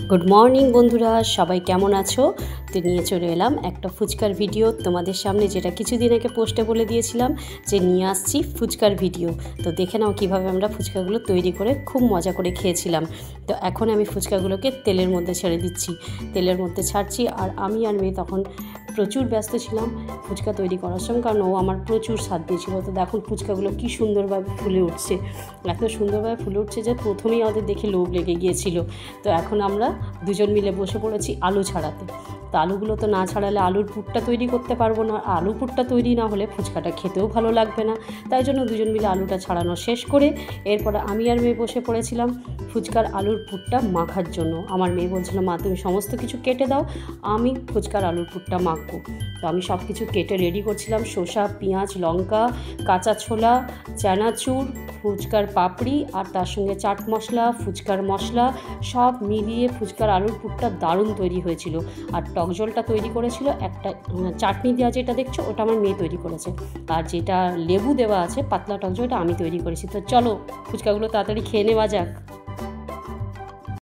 Good morning বন্ধুরা, সবাই কেমন আছো? তো নিয়ে চলে এলাম একটা ফুচকার ভিডিও তোমাদের সামনে, যেটা কিছুদিন আগে পোস্টে বলে দিয়েছিলাম যে নিয়ে আসছি ফুচকার ভিডিও। তো দেখে নাও কীভাবে আমরা ফুচকাগুলো তৈরি করে খুব মজা করে খেয়েছিলাম। তো এখন আমি ফুচকাগুলোকে তেলের মধ্যে ছেড়ে দিচ্ছি, তেলের মধ্যে ছাড়ছি। আর আমি আর মেয়ে তখন প্রচুর ব্যস্ত ছিলাম ফুচকা তৈরি করার সময়, কারণ ও আমার প্রচুর স্বাদ দিয়েছিল। তো দেখুন ফুচকাগুলো কী সুন্দরভাবে ফুলে উঠছে, এত সুন্দরভাবে ফুলে উঠছে যে প্রথমেই ওদের দেখে লোভ লেগে গিয়েছিল। তো এখন আমরা দুজন মিলে বসে পড়েছি আলু ছাড়াতে। তো আলুগুলো তো না ছাড়ালে আলুর পুরটা তৈরি করতে পারবো না, আলু পুরটা তৈরি না হলে ফুচকাটা খেতেও ভালো লাগবে না। তাই জন্য দুজন মিলে আলুটা ছাড়ানো শেষ করে এরপরে আমি আর মেয়ে বসে পড়েছিলাম ফুচকার আলুর পুরটা মাখার জন্য। আমার মেয়ে বলছিল, মা তুমি সমস্ত কিছু কেটে দাও, আমি ফুচকার আলুর পুরটা মাখবো। তো আমি সব কিছু কেটে রেডি করছিলাম, শসা, পেঁয়াজ, লঙ্কা, কাঁচা ছোলা, চানাচুর, ফুচকার পাপড়ি, আর তার সঙ্গে চাট মশলা, ফুচকার মশলা সব মিলিয়ে ফুচকার আলুর পুরটা দারুণ তৈরি হয়েছিল। আর টক জলটা তৈরি করেছিল একটা চাটনি দেওয়া, যেটা দেখছো ওটা আমার মেয়ে তৈরি করেছে। আর যেটা লেবু দেওয়া আছে পাতলা টক জল, ওটা আমি তৈরি করেছি। তো চলো ফুচকাগুলো তাড়াতাড়ি খেয়ে নেওয়া যাক।